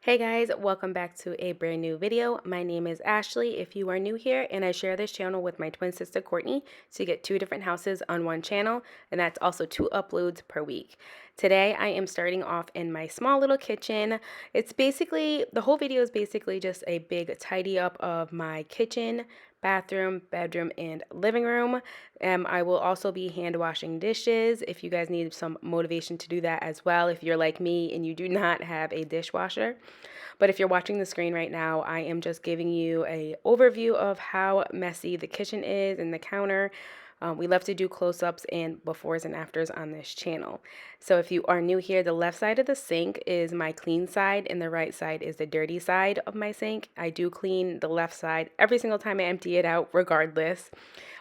Hey guys, welcome back to a brand new video. My name is Ashley if you are new here, and I share this channel with my twin sister Courtney to get two different houses on one channel, and that's also 2 uploads per week. Today I am starting off in my small little kitchen. It's basically, the whole video is basically just a big tidy up of my kitchen, bathroom, bedroom, and living room. I will also be hand washing dishes if you guys need some motivation to do that as well if you're like me and you do not have a dishwasher. But if you're watching the screen right now, I am just giving you an overview of how messy the kitchen is and the counter. We love to do close-ups and befores and afters on this channel. So if you are new here, the left side of the sink is my clean side and the right side is the dirty side of my sink. I do clean the left side every single time I empty it out regardless.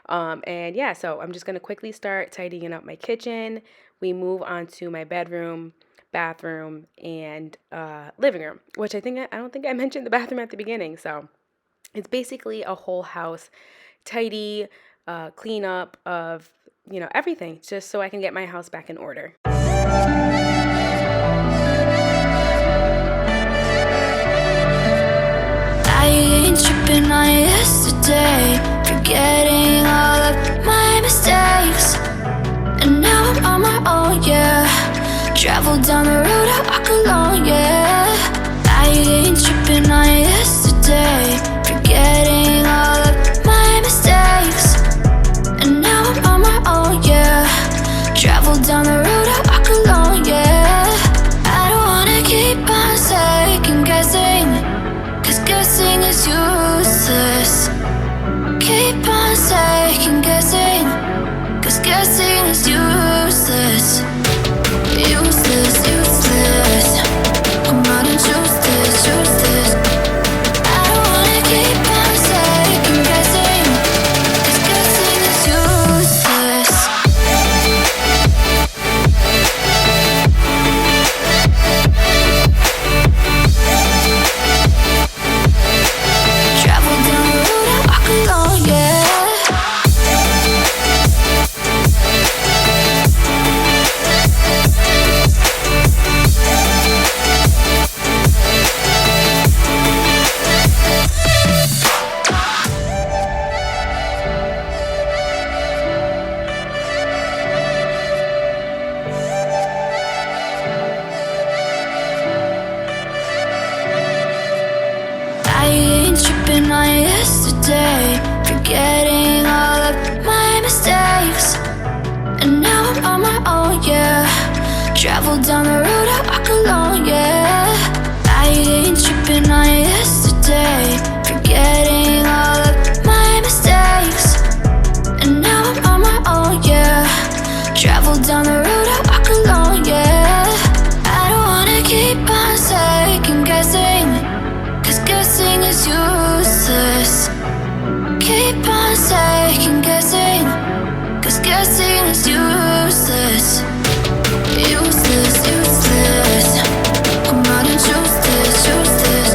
And yeah, so I'm just going to quickly start tidying up my kitchen. We move on to my bedroom, bathroom, and living room, which I don't think I mentioned the bathroom at the beginning. So it's basically a whole house tidy cleanup of everything, just so I can get my house back in order. I ain't tripping on yesterday, forgetting all of my mistakes, and now I'm on my own, yeah. Travel down the road, I walk alone, yeah. I ain't tripping on yesterday, forgetting all of my mistakes, and now I'm on my own, yeah. Travel down the road, I walk alone, yeah. I don't wanna keep on second guessing, 'cause guessing is useless. Keep on second guessing, 'cause guessing is useless. Useless, useless. Come on and choose this, choose this. I don't wanna keep on second guessing, 'cause guessing is useless. Travel down the road, I walk alone, yeah. I ain't tripping on yesterday, forgetting all of my mistakes, and now I'm on my own, yeah. Travel down the road, I walk alone, yeah. I ain't tripping on yesterday, forgetting all of my mistakes, and now I'm on my own, yeah. Travel down the road, I walk alone, yeah. I don't wanna keep on second guessing, 'cause guessing is useless. Keep on second guessing, 'cause guessing is useless. Useless, useless. Come on and choose this, choose this.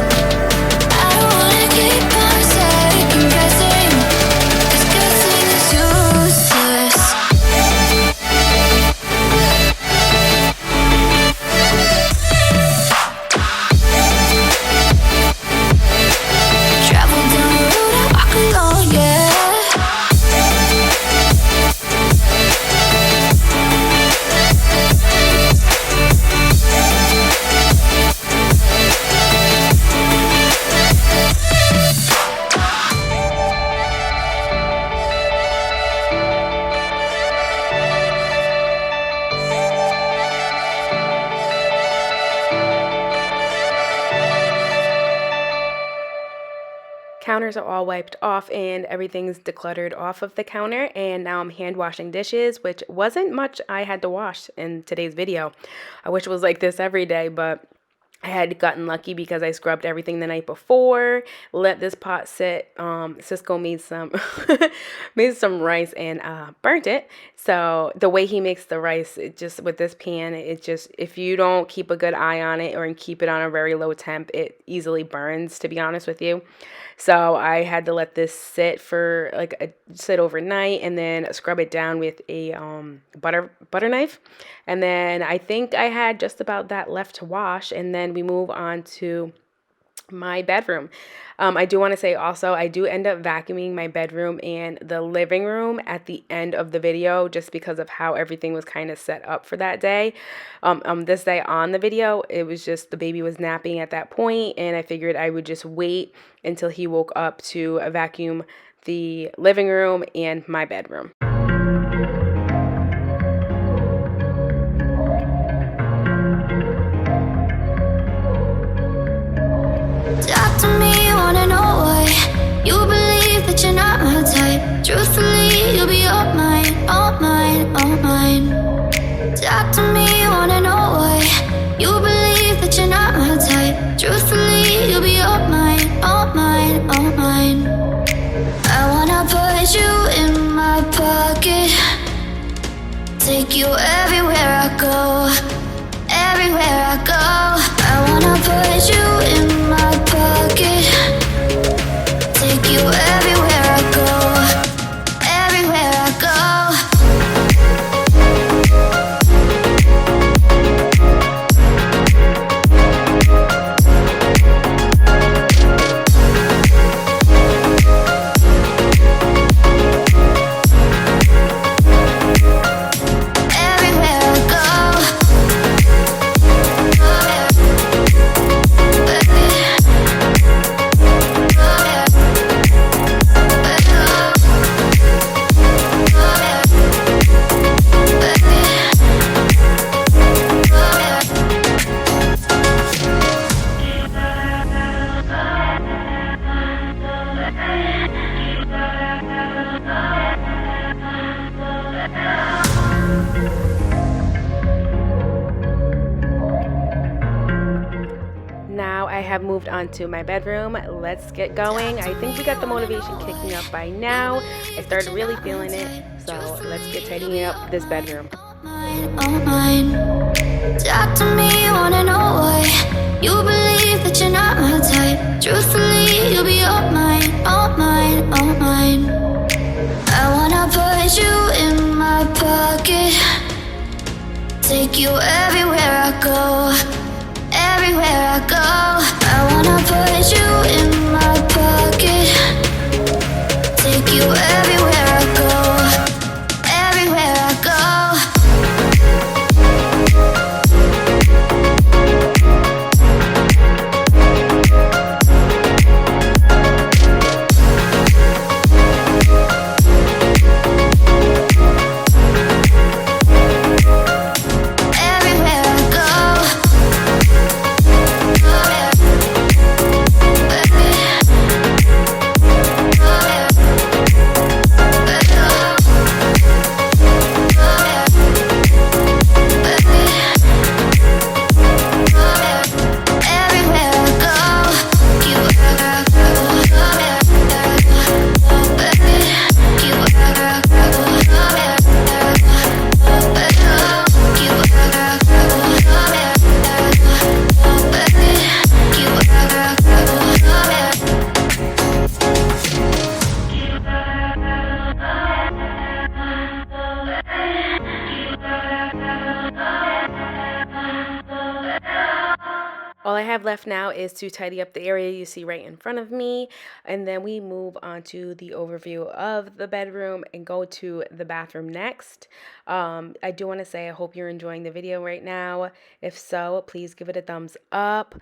I don't wanna keep on second guessing, 'cause guessing is useless. Travel down the road, I walk alone, yeah. Counters are all wiped off and everything's decluttered off of the counter, and now I'm hand washing dishes, which wasn't much I had to wash in today's video. I wish it was like this every day, but I had gotten lucky because I scrubbed everything the night before, let this pot sit. Cisco made some made some rice and burnt it. So the way he makes the rice, it just, with this pan, it just, if you don't keep a good eye on it or keep it on a very low temp, it easily burns, to be honest with you. So I had to let this sit for sit overnight and then scrub it down with a butter knife. And then I think I had just about that left to wash, and then we move on to my bedroom. I do want to say also, I do end up vacuuming my bedroom and the living room at the end of the video just because of how everything was kind of set up for that day. This day on the video, it was just the baby was napping at that point, and I figured I would just wait until he woke up to vacuum the living room and my bedroom. Talk to me, wanna know why you believe that you're not my type. Truthfully, you'll be all mine, all mine, all mine. Talk to me, wanna know why you believe that you're not my type. Truthfully, you'll be all mine, all mine, all mine. I wanna put you in my pocket, take you everywhere I go, everywhere I go. I wanna put you in my pocket, take you everywhere I go, everywhere I go. Now I have moved on to my bedroom. Let's get going. I think we got the motivation kicking up by now. I started really feeling it, so let's get tidying up this bedroom. All mine. Talk to me, wanna know why you believe that you're not my type. Truthfully, you'll be all mine, all mine, all mine. I wanna put you in my pocket, take you everywhere I go, everywhere I go. I wanna put you in my pocket, take you everywhere I go, everywhere I go. All I have left now is to tidy up the area you see right in front of me, and then we move on to the overview of the bedroom and go to the bathroom next. I do want to say I hope you're enjoying the video right now. If so, please give it a thumbs up.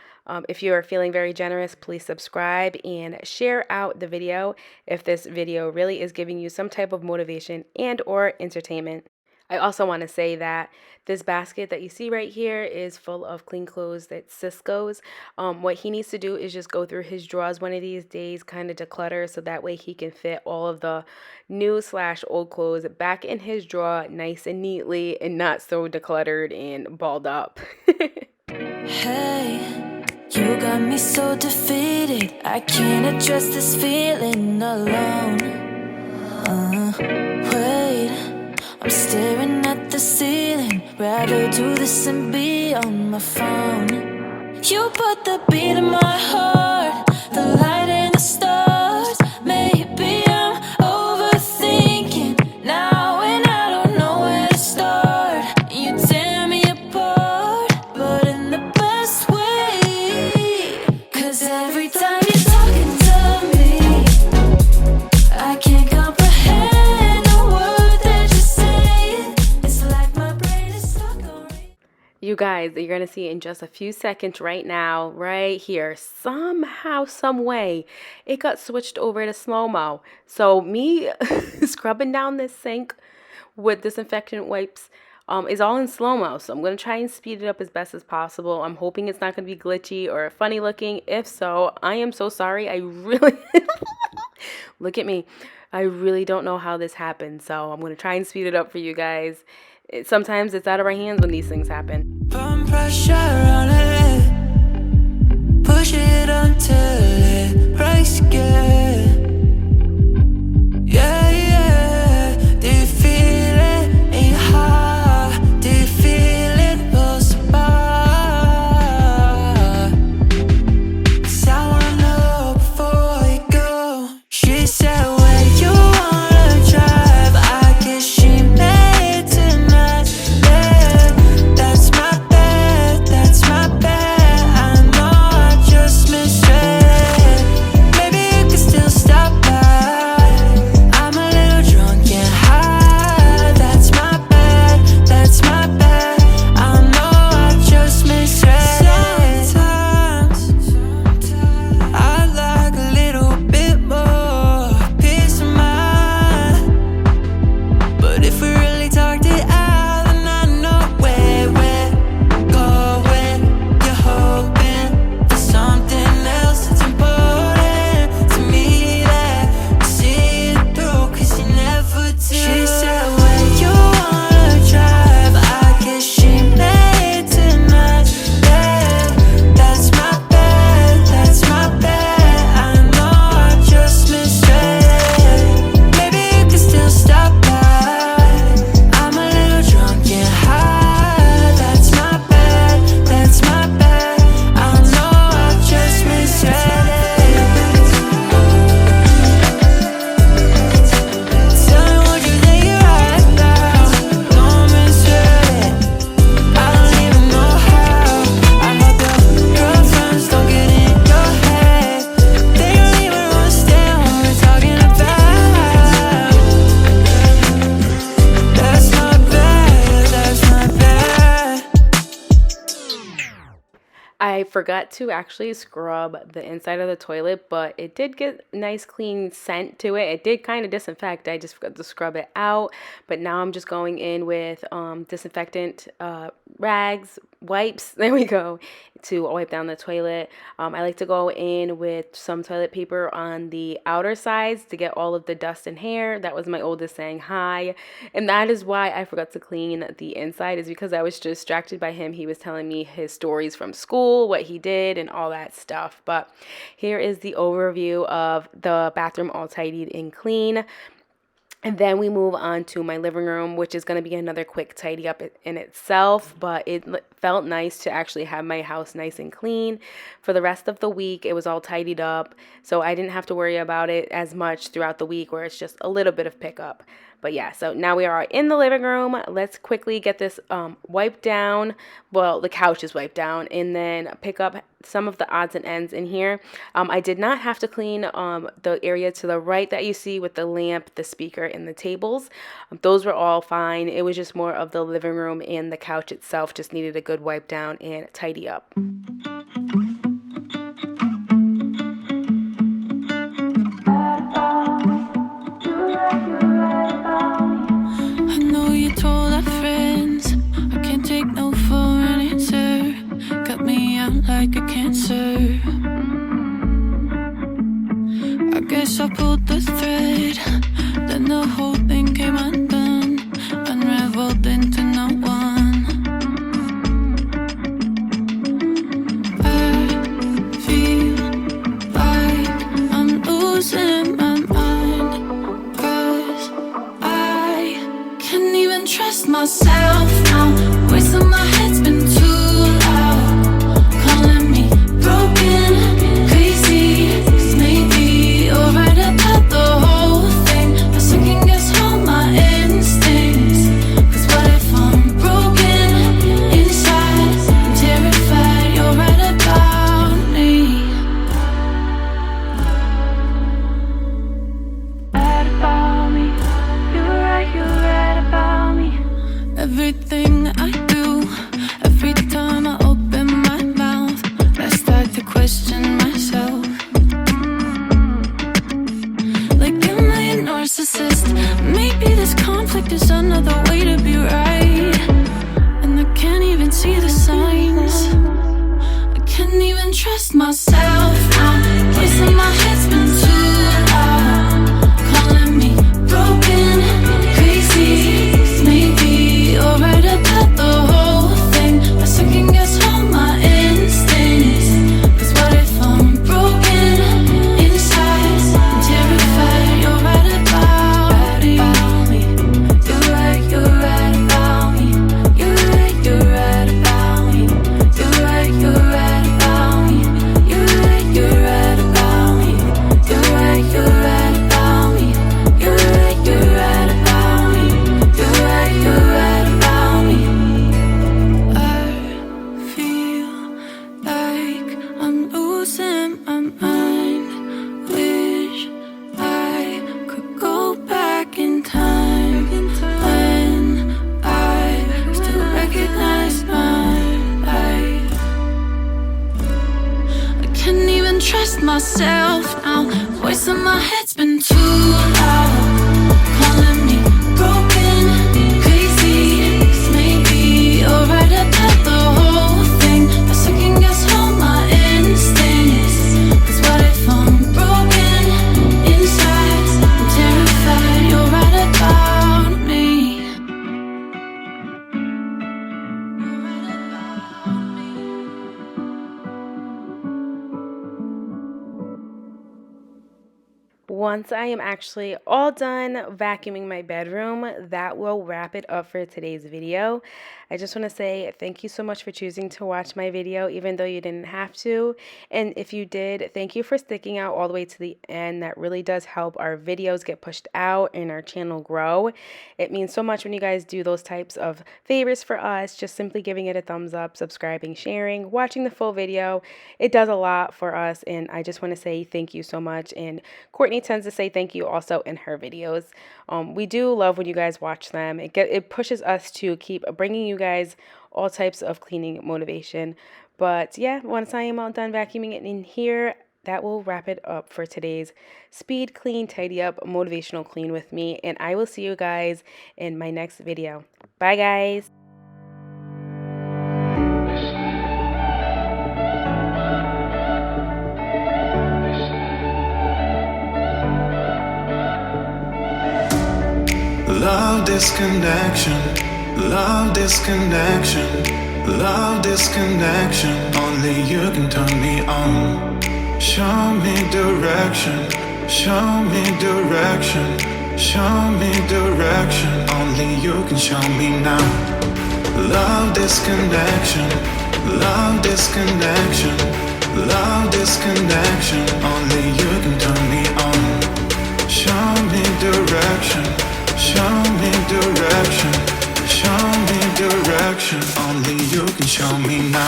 If you are feeling very generous, please subscribe and share out the video if this video really is giving you some type of motivation and or entertainment. I also want to say that this basket that you see right here is full of clean clothes that Cisco's. What he needs to do is just go through his drawers one of these days, kind of declutter, so that way he can fit all of the new/old clothes back in his drawer nice and neatly and not so decluttered and balled up. Hey, you got me so defeated, I can't address this feeling alone. Wait, I'm staring at the ceiling, rather do this and be on my phone. You put the beat in my heart, the light and the stars. Maybe I'm overthinking now and I don't know where to start. You tear me apart, but in the best way, 'cause every guys, you're going to see in just a few seconds right now, right here, somehow, some way, it got switched over to slow-mo. So me scrubbing down this sink with disinfectant wipes is all in slow-mo. So I'm going to try and speed it up as best as possible. I'm hoping it's not going to be glitchy or funny looking. If so, I am so sorry. I really, look at me. I really don't know how this happened. So I'm going to try and speed it up for you guys. Sometimes it's out of our hands when these things happen. Put pressure on it, push it until it breaks again. Yeah, yeah. Do you feel it in your heart? Do you feel it pulse apart? 'Cause I wanna know before you go. She said, where you wanna drive? I guess she made tonight. Yeah, that's my bad, that's my bad. I know I just misread it. Maybe you can still stop by. I'm a little drunk and high. That's my bad, that's my bad. I know I just misread it. Sometimes I'd like a little bit more peace of mind. But if we really talked it out, then I know where we're going. You're hoping for something else that's important to me, that I see it through, 'cause you never do. She said, where you wanna drive? I guess she made tonight. Yeah, that's my bad, that's my bad. I know I just misread it. Maybe you can still stop by. I'm a little drunk and high. That's my bad, that's my bad. I know I just misread it. Tell me what you think you're right about. Don't misread it. I don't even know how. I hope your girlfriends don't get in your head. They don't even understand what we're talking about. That's my bad, that's my bad. I forgot to actually scrub the inside of the toilet, but it did get nice clean scent to it. It did kind of disinfect. I just forgot to scrub it out. But now I'm just going in with disinfectant rags, wipes, there we go, to wipe down the toilet. I like to go in with some toilet paper on the outer sides to get all of the dust and hair. That was my oldest saying hi. And that is why I forgot to clean the inside, is because I was distracted by him. He was telling me his stories from school, what he did, and all that stuff. But here is the overview of the bathroom all tidied and clean. And then we move on to my living room, which is going to be another quick tidy up in itself. But it felt nice to actually have my house nice and clean. For the rest of the week, it was all tidied up. So I didn't have to worry about it as much throughout the week, where it's just a little bit of pickup. But yeah, so now we are in the living room. Let's quickly get this wiped down. Well, the couch is wiped down, and then pick up some of the odds and ends in here. I did not have to clean the area to the right that you see with the lamp, the speaker, and the tables. Those were all fine. It was just more of the living room, and the couch itself just needed a good wipe down and tidy up. I know you told our friends I can't take no for an answer. Cut me out like a cancer. I guess I pulled the thread, then the whole thing came undone, unraveled into no one. I feel like I'm losing my mind, 'cause I can't even trust myself now. Voice in my head's been too loud, calling me broken, crazy. 'Cause maybe you're right about the whole thing. I second guess all my instincts. 'Cause what if I'm broken inside? I'm terrified you're right about me. Right about me. You're right about me. Everything I do like there's another way to be right, and I can't even see the signs. I can't even trust myself now. Voice in my head's been too loud, calling me broken, crazy. Maybe you're right about the whole thing. I second guess all my instincts. 'Cause what if I'm broken inside? I'm terrified. You're right about me. You're right about me. You're right about me. You're right about me. You're right about me. You're right about me. You're right about me. You're right about me. I feel like I'm losing my mind. Wish I could go back in time when I still recognize my life. I can't even trust myself now. Voice in my head's been too loud, calling me broken, crazy. 'Cause maybe you're right about the whole thing. I second guess all my instincts. 'Cause what if I'm broken inside? I'm terrified. You're right about me. Once I am actually all done vacuuming my bedroom, that will wrap it up for today's video. I just want to say thank you so much for choosing to watch my video, even though you didn't have to. And if you did, thank you for sticking out all the way to the end. That really does help our videos get pushed out and our channel grow. It means so much when you guys do those types of favors for us, just simply giving it a thumbs up, subscribing, sharing, watching the full video. It does a lot for us, and I just want to say thank you so much. And Courtney tends to say thank you also in her videos. We do love when you guys watch them. It pushes us to keep bringing you guys all types of cleaning motivation. But yeah, once I am all done vacuuming it in here, that will wrap it up for today's speed clean, tidy up, motivational clean with me. And I will see you guys in my next video. Bye, guys. Love disconnection, love disconnection, love disconnection. Only you can turn me on. Show me direction, show me direction, show me direction. Only you can show me now. Love disconnection, love disconnection, love disconnection. Only you can turn me on. Show me direction, show me direction, show me direction. Only you can show me now.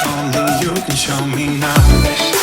Only you can show me now.